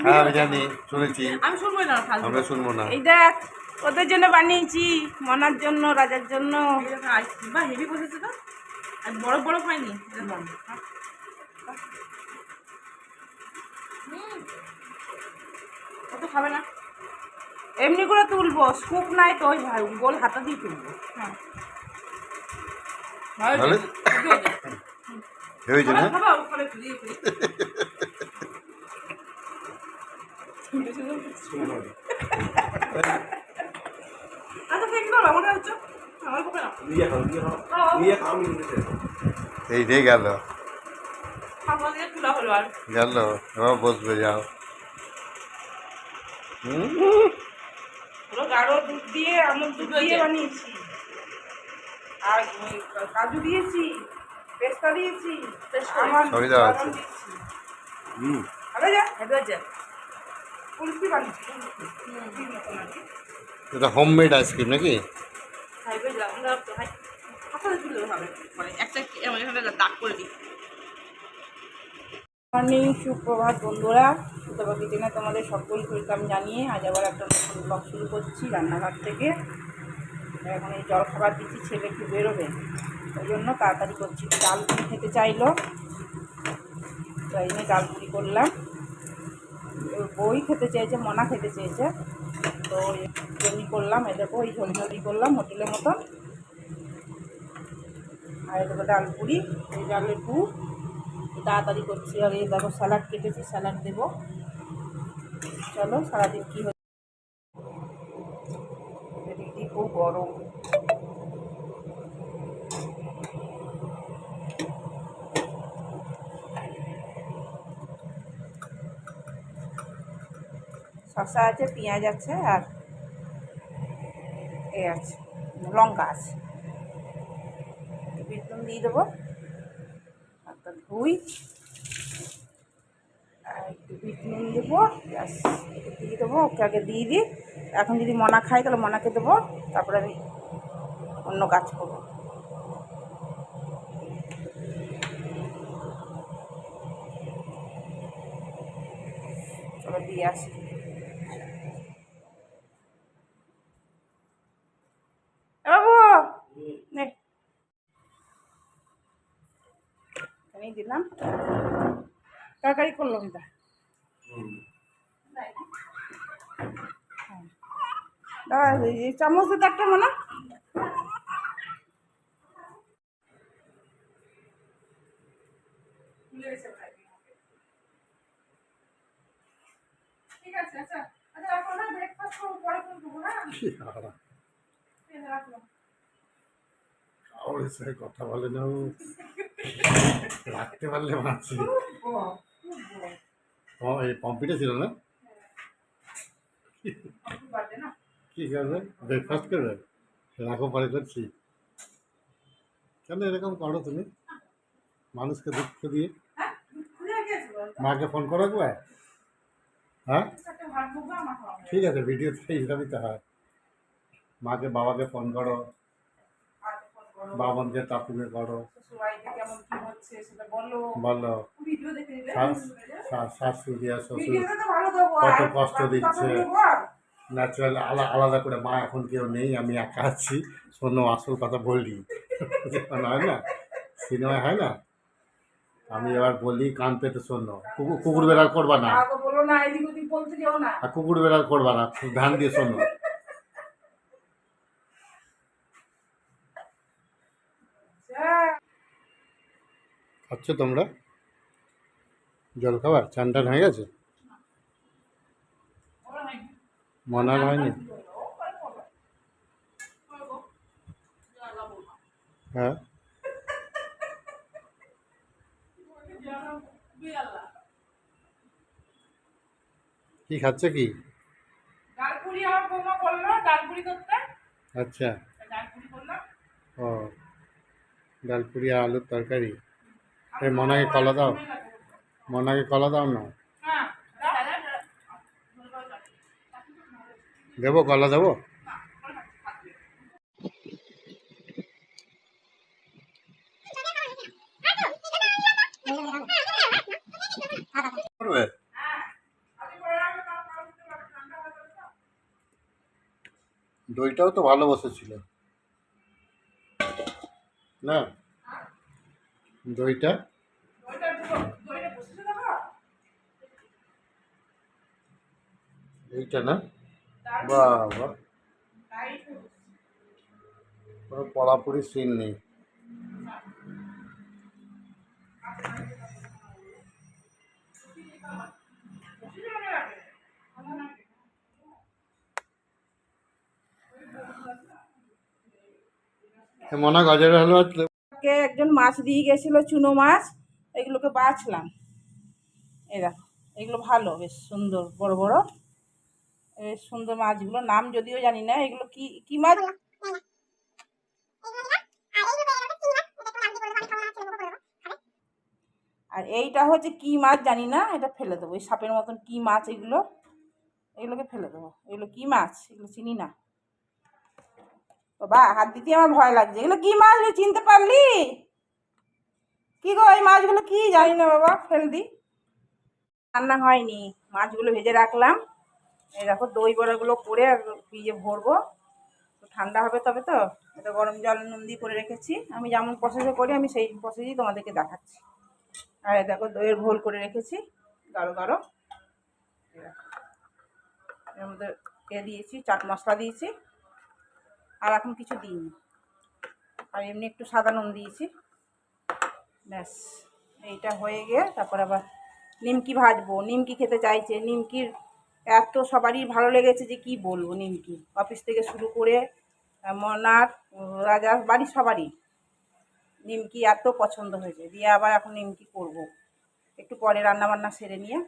হ্যাঁ আমি জানি, শুনেছি। আমি শুনবো না, আমরা শুনবো না। এই দেখ ওদের জন্য বানিয়েছি, মনার জন্য, রাজার জন্য। বা হেভি বসেছে তো, আর বড় বড় হয়নি। ও তো খাবে না, এমনি করে তুলবো, স্কুপ নাই তো ওই গোল হাতা দিয়ে তুলবো। হ্যাঁ ভালো হয়েছে না? খাবা ওখানে দিয়ে এই রে গেল তুলা হলো আর গেল, এবার বসবে, যাও। পুরো গাঢ় দুধ দিয়ে, আমল দুধ দিয়ে বানিয়েছি, আর কাজু দিয়েছি, পেস্তা দিয়েছি, সবই দেওয়া আছে। কুলফি বানিয়েছি। এটা হোমমেড আইসক্রিম নাকি? মর্নিং, সুপ্রভাত বন্ধুরা, সুতবা কিচেনে তোমাদের সকলকে ওয়েলকাম জানিয়ে আজ আবার একটা নতুন ব্লগ শুরু করছি রান্নাঘর থেকে। এখন এই জল খাবার দিচ্ছি, ছেলে একটু বেরোবে, ওই জন্য তাড়াতাড়ি করছি। ডাল পুরি খেতে চাইলো, তাই জন্য ডাল পুরি করলাম। বই খেতে চেয়েছে, মনা খেতে চেয়েছে, তো জমি করলাম। এই দেখো এই ঝোলঝলি করলাম হোটেলের মতন। আর এই দেখো ডাল পুরি, এই ডালের পুর তাড়াতাড়ি করছি। আর এই দেখো স্যালাড কেটেছি, স্যালাড দেবো। চলো, সারাদিন কী হচ্ছে। দিদি খুব গরম, শসা আছে, পেঁয়াজ আছে, আর এ আছে, লঙ্কা আছে। বিটনুন দিয়ে দেবো, একটা ধুই, আর একটু বিটনুন দেবো, ব্যাস এটা দিয়ে দেবো। ওকে আগে দিয়ে দিই, এখন যদি মনা খাই তাহলে মনাকে দেবো, তারপরে আমি অন্য কাজ করবো। চলো দিয়ে আসি। বাবু নে, এখানেই দিলাম, তরকারি করলাম। চামচ দিতে একটা মনে, ঠিক আছে। আচ্ছা আচ্ছা, রাখো না, ব্রেকফাস্ট করবো, পরে ফোন করবো। হ্যাঁ রাখলাম। ওর সাথে কথা বলে না, রাখতে পারলে বাঁচি। এই পম্পিটা ছিল না, কি করবে? ব্রেকফাস্ট করবে? রাখো, পরে করছি। কেন এরকম করো তুমি মানুষকে দুঃখ দিয়ে? মাকে ফোন করো একবার। হ্যাঁ ঠিক আছে, ভিডিওতে হিসাবই তো হয়। মাকে, বাবাকে ফোন করো, বাবাকে, টাপুকে করো, বলো শাশুড়ি আর শ্বশুর কত কষ্ট দিচ্ছে। ন্যাচারাল আলাদা করে মা এখন কেউ নেই, আমি একা আছি, শোনো আসল কথা বলি। হয় না, সিনেমায় হয় না, আমি এবার বলি কান পেতে শোনো। কুকুর বেড়াল করবা না, আর কুকুর বেড়াল করবা না, ধ্যান দিয়ে শোনো। খাচ্ছ তোমরা জল খাবার? চান টান হয়ে গেছে? মনার হয়নি? হ্যাঁ, কি খাচ্ছে কি? আচ্ছা, ও ডালপুরি আর আলুর তরকারি। এই মনাকে কলা দাও, মনাকে কলা দাও না। দেবো, কলা দেবো? করবে দইটাও তো ভালো বসেছিল না, দইটা এইটা না, বাবা কোনো পড়াপুরি সিন নেই। মনে হয় গাজরের হালুয়া একজন মাছ দিয়ে গেছিল, চুনো মাছ, এগুলোকে বাছলাম। এই দেখো, এগুলো ভালো, বেশ সুন্দর বড় বড়, বেশ সুন্দর মাছগুলো, নাম যদিও জানি না। এগুলো কি কি মাছ? আর এইটা হচ্ছে কি মাছ জানি না, এটা ফেলে দেবো। এই সাপের মতন কি মাছ এগুলো, এগুলোকে ফেলে দেবো। এগুলো কি মাছ? এগুলো চিনি না বাবা, হাত দিতে আমার ভয় লাগছে। এগুলো কি মাছ রে, চিনতে পারলি? কি গো, এই মাছগুলো কি জানি না বাবা, ফেল দি। রান্না হয়নি, মাছগুলো ভেজে রাখলাম। এই দেখো দই বড়াগুলো করে ফ্রিজে ভরবো, ঠান্ডা হবে তবে তো। এটা গরম জল নুন দিয়ে করে রেখেছি, আমি যেমন প্রসেসে করি আমি সেই প্রসেসেই তোমাদেরকে দেখাচ্ছি। আর দেখো দইয়ের ঘোল করে রেখেছি গাঢ় গাঢ়। এর মধ্যে দিয়েছি চাট মশলা দিয়েছি, আর এখন কিছু দিইনি, আর এমনি একটু সাদা নুন দিয়েছি, ব্যাস। এইটা হয়ে গিয়ে তারপর আবার নিমকি ভাজবো। নিমকি খেতে চাইছে, নিমকির এত সবারই ভালো লেগেছে যে কি বলবো। নিমকি অফিস থেকে শুরু করে মনার, রাজার বাড়ির সবারই নিমকি এত পছন্দ হয়েছে, দিয়ে আবার এখন নিমকি করব একটু পরে রান্না বান্না সেরে নিয়ে।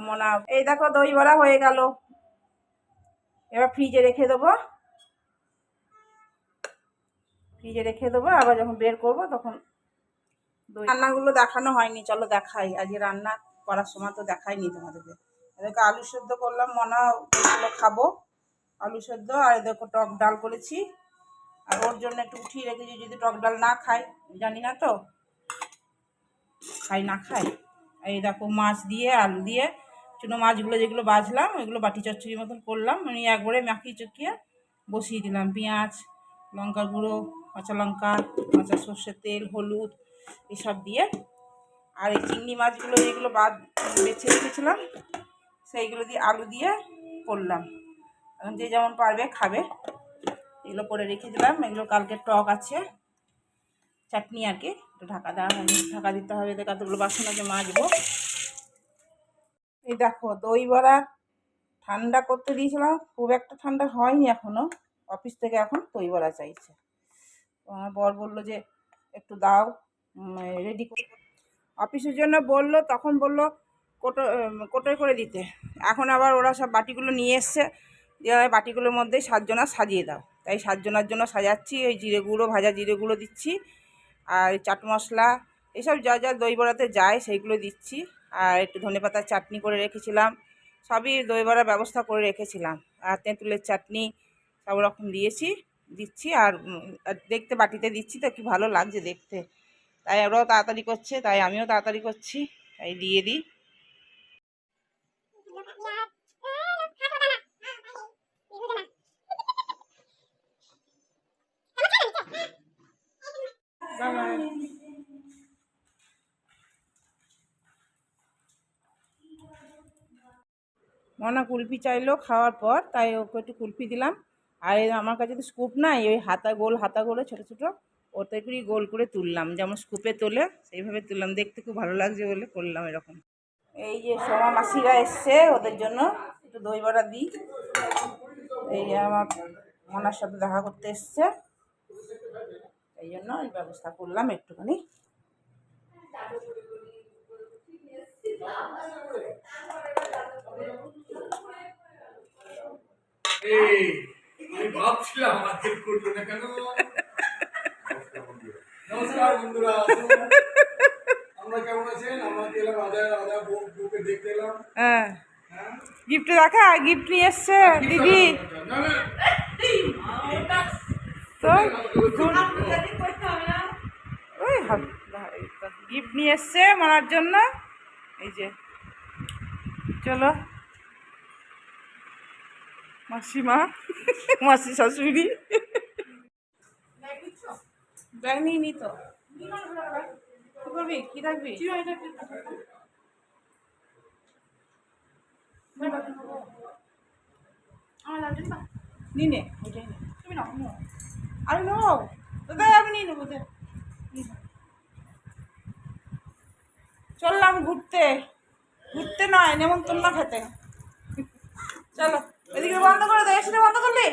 মনা, এই দেখো দই বড়া হয়ে গেল, এবার ফ্রিজে রেখে দেবো। ফ্রিজে রেখে দেবো, আবার যখন বের করব তখন দই। রান্নাগুলো দেখানো হয়নি, চলো দেখাই। আজকে রান্না করার সময় তো দেখাইনি তোমাদেরকে। এদেরকে আলু সেদ্ধ করলাম, মনা ওইগুলো খাবো, আলু সেদ্ধ। আর এদেরকে টক ডাল করেছি, আর ওর জন্য একটু উঠিয়ে রেখেছি, যদি টক ডাল না খাই, জানি না তো খাই না খাই। এই দেখো মাছ দিয়ে আলু দিয়ে চুনো মাছগুলো যেগুলো বাজলাম, ওইগুলো বাটি চচ্চড়ির মতন করলাম। আমি একবারে মাখিয়ে চকিয়ে বসিয়ে দিলাম। পেঁয়াজ, লঙ্কা গুঁড়ো, কাঁচা লঙ্কা, কাঁচা সর্ষের তেল, হলুদ এসব দিয়ে। আর এই চিংড়ি মাছগুলো যেগুলো বেছে রেখেছিলাম, সেইগুলো দিয়ে আলু দিয়ে করলাম। এখন যে যেমন পারবে খাবে, এগুলো করে রেখে দিলাম। এগুলো কালকে টক আছে, চাটনি আর কি, একটু ঢাকা দেওয়া হয়নি, ঢাকা দিতে হবে। এদের কতগুলো বাসন আছে মাজবো। এই দেখো দই বড়া ঠান্ডা করতে দিয়েছিলাম, খুব একটা ঠান্ডা হয়নি এখনও। অফিস থেকে এখন দই বড়া চাইছে, তো আমার বর বললো যে একটু দাও, রেডি করে। অফিসের জন্য বললো, তখন বললো কোটোয় করে দিতে। এখন আবার ওরা সব বাটিগুলো নিয়ে এসছে, দিয়ে বাটিগুলোর মধ্যেই সাতজনা সাজিয়ে দাও। তাই সাতজনার জন্য সাজাচ্ছি। ওই জিরে গুঁড়ো, ভাজা জিরে গুঁড়ো দিচ্ছি, আর চাট মশলা, এসব যা যা দই বড়াতে যায় সেইগুলো দিচ্ছি। আর একটু ধনেপাতার চাটনি করে রেখেছিলাম, সবই দই বড়ার ব্যবস্থা করে রেখেছিলাম। আর তেঁতুলের চাটনি সব রকম দিচ্ছি। আর দেখতে বাটিতে দিচ্ছি তো কি ভালো লাগছে দেখতে, তাই ওরাও তাড়াতাড়ি করছে, তাই আমিও তাড়াতাড়ি করছি, তাই দিয়ে দিই। মনা কুলফি চাইলো খাওয়ার পর, তাই ওকে একটু কুলফি দিলাম। আর আমার কাছে তো স্কুপ নাই, ওই হাতা গোলে ছোটো ছোটো, ওতে করেই গোল করে তুললাম, যেমন স্কুপে তোলে সেইভাবে তুললাম। দেখতে খুব ভালো লাগছে বলে করলাম এরকম। এই যে সোমা মাসিরা এসছে, ওদের জন্য একটু দই বড়া দিই। এই আমার মনার সাথে দেখা করতে এসছে, এই জন্য এই ব্যবস্থা করলাম একটুখানি। আমি ভাবছিলাম আজকে করলো না কেন। নমস্কার বন্ধুরা, আমরা কেমন আছেন? আমরা এলাম রাজা বউকে দেখতে এলাম। হ্যাঁ, গিফট দেখা, গিফট নিয়ে এসছে দিদি। তো ওই গিফট নিয়ে এসছে মানার জন্য, এই যে। চলো মাসিমা, মাসি শাশুড়ি। ব্যাগ নিয়ে নি তো, কি করবি, কি রাখবি? নিয়ে নে, ওইটাই নে। তুমি নাও, আমি নেবো, দাদা আমি নিয়ে নেবো। চললাম ঘুরতে, ঘুরতে নয় নেমন্তন্ন খেতে। চলো এদিকে বন্ধ করে দে, এসিটা বন্ধ করলি?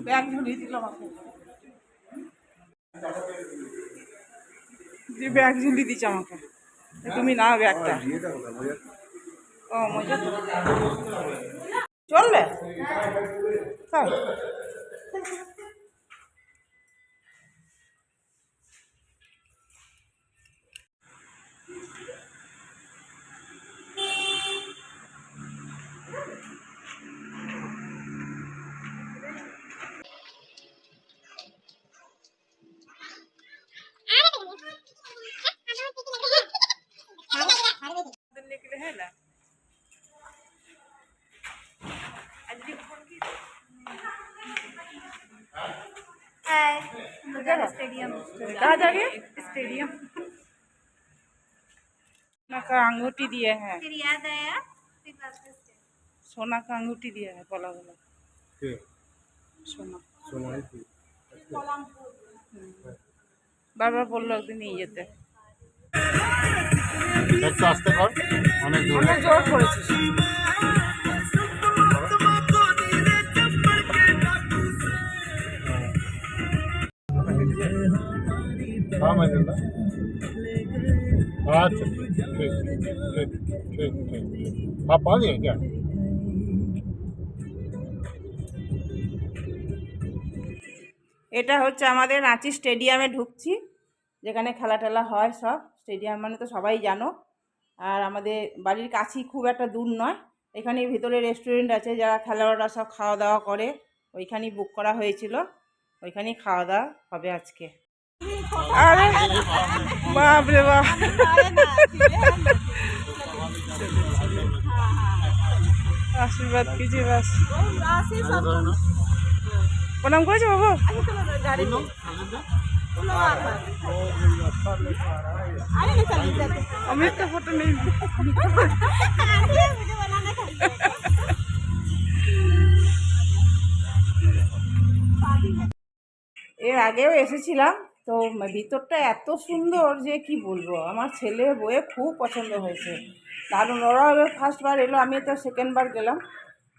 ব্যাগ ঝুলিয়ে দিল আমাকে, ব্যাগ ঝুলিয়ে দিচ্ছে আমাকে। তুমি না ব্যাগটা, ও মজা চলবে। निकले है ना स्टेडियम कहाँ जाके? स्टेडियम सोना का अंगूठी दिए हैं, फिर याद आया फिर वापस से। सोना का अंगूठी दिया है, बोला बोला কে सोना। সময় কি বারবার বললো একদিন নিয়ে যেতে, একটু আসতে কর, অনেক দূর অনেক জোর করেছিস। हाँ मैं देता अच्छा ठीक ठीक ठीक ठीक ठीक आप आ गए क्या? এটা হচ্ছে আমাদের রাঁচি স্টেডিয়ামে ঢুকছি, যেখানে খেলা টেলা হয় সব। স্টেডিয়াম মানে তো সবাই জানো। আর আমাদের বাড়ির কাছেই, খুব একটা দূর নয়। এখানে ভিতরে রেস্টুরেন্ট আছে, যারা খেলোয়াড়রা সব খাওয়া দাওয়া করে, ওইখানেই বুক করা হয়েছিল, ওইখানেই খাওয়া দাওয়া হবে আজকে। আরে বাপ রে বাপ, আশীর্বাদ কিছু বাস। প্রণাম করেছো বাবু? আমি একটা ফটো নেই। এর আগেও এসেছিলাম, তো ভিতরটা এত সুন্দর যে কি বলবো, আমার ছেলে বইয়ে খুব পছন্দ হয়েছে, দারুণ। ওরাও এবার ফার্স্টবার এলো, আমি তো সেকেন্ডবার গেলাম।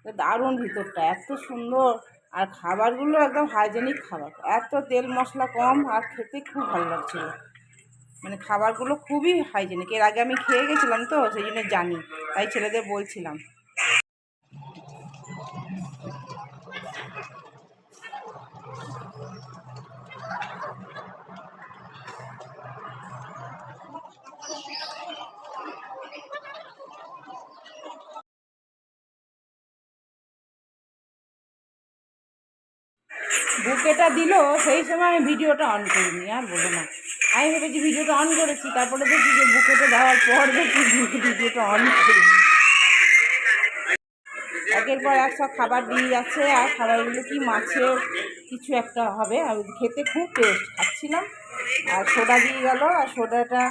তো দারুণ ভিতরটা, এত সুন্দর। আর খাবারগুলো একদম হাইজেনিক খাবার, এত তেল মশলা কম, আর খেতে খুব ভালো লাগছিল। মানে খাবারগুলো খুবই হাইজেনিক, এর আগে আমি খেয়ে গেছিলাম তো সেই জন্য জানি, তাই ছেলেদের বলছিলাম। বুকেটা দিল, সেই সময় ভিডিওটা অন করিনি, আর বলো না। আমি ভেবেছি ভিডিওটা অন করেছি, তারপরে দেখি যে বুকেটা দেওয়ার পর দেখি ভিডিওটা অন করিনি। একের পর এক সব খাবার দিয়ে যাচ্ছে, আর খাবারগুলো কি মাছের কিছু একটা হবে, আর খেতে খুব টেস্ট, খাচ্ছিলাম। আর সোডা দিয়ে গেল, আর সোডাটা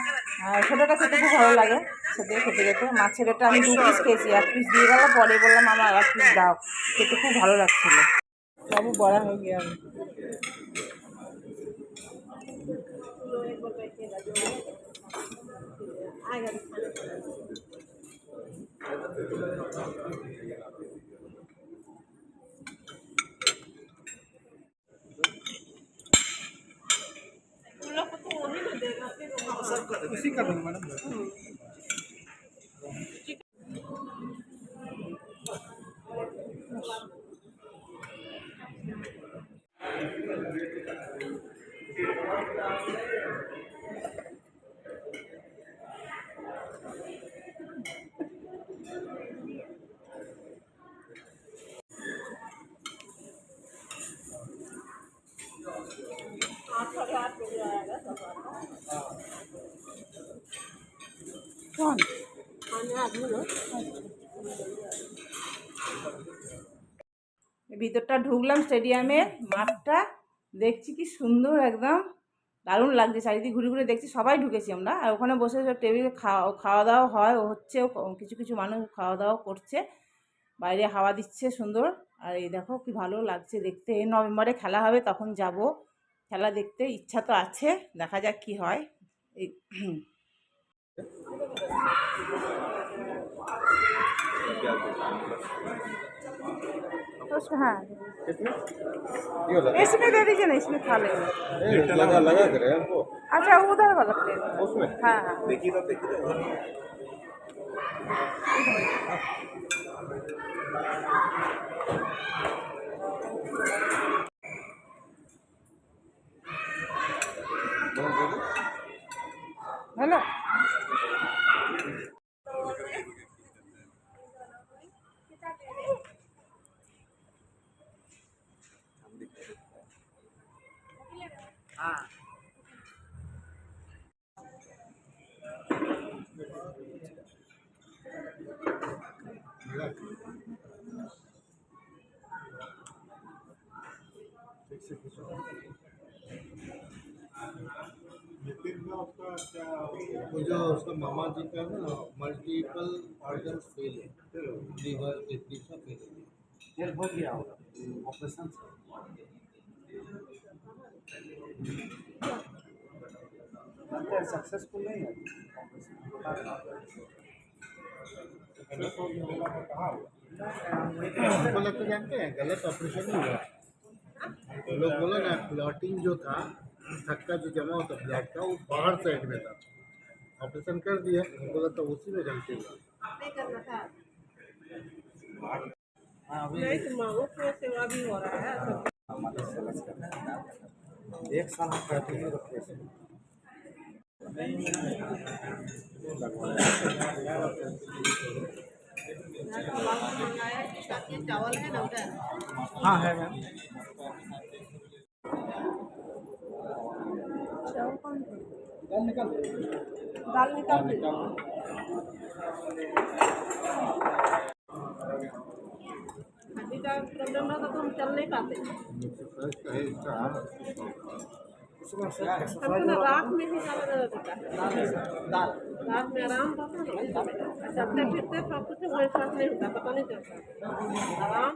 খেতে খুব ভালো লাগে, খেতে খেতে। মাছের এটা আমি 2 পিস খেয়েছি, 1 পিস দিয়ে গেল, পরে বললাম আমার 1 পিস দাও, খেতে খুব ভালো লাগছিলো। বাবু বড়া হয়ে গিয়ে उसी का दूंगा मैडम। कौन ভিতরটা ঢুকলাম স্টেডিয়ামের মাঠটা দেখছি কি সুন্দর একদম দারুণ লাগছে চারিদিকে ঘুরে ঘুরে দেখছি সবাই ঢুকেছি আমরা আর ওখানে বসে সব টেবিলে খাওয়া দাওয়া হয় হচ্ছে কিছু কিছু মানুষ খাওয়া দাওয়া করছে বাইরে হাওয়া দিচ্ছে সুন্দর আর এই দেখো কি ভালো লাগছে দেখতে এই নভেম্বরে খেলা হবে তখন যাব খেলা দেখতে ইচ্ছা তো আছে দেখা যাক কি হয় এই उसमें हाँ इसमें दे दीजिए ना इसमें खा लेंगे लगा दे रहे हैं हमको अच्छा उधर वाला प्लेट उसमें हाँ हाँ देखिए तो हेलो हाँ वो जो उसका मामा जी का ना मल्टीपल ऑर्गन फेल है लीवर किडनी सब फेल है हो गया ऑपरेशन सक्सेसफुल नहीं है बोला तो जानते हैं गलत ऑपरेशन नहीं हुआ तो लोग बोला ना क्लॉटिंग जो था थक्का जो जमा होता ब्लड का वो बाहर साइड में था ऑपरेशन कर दिया बोला तो उसी में गलती हुआ अभी हो रहा है एक साल हम कहते हैं चावल है ना उधर हाँ है मैम दाल निकाल दे हड्डी का प्रॉब्लम रहता तो हम चल नहीं पाते हमको ना रात में ही जाना रहता है रात में आराम रहता है चलते फिरते सब कुछ वैसा नहीं होता पता नहीं चलता आराम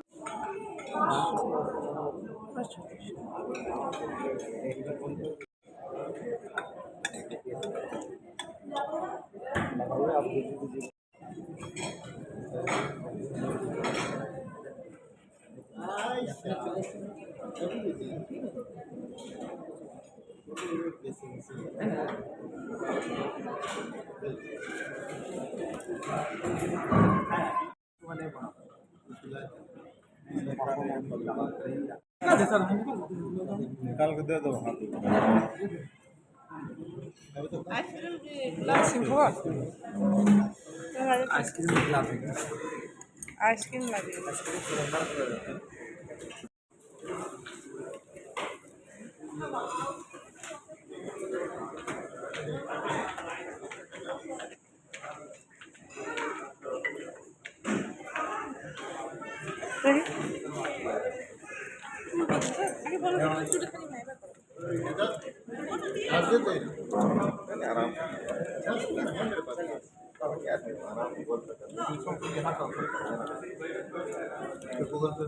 निकाल के दे दो आइसक्रीम लगे गूगल पे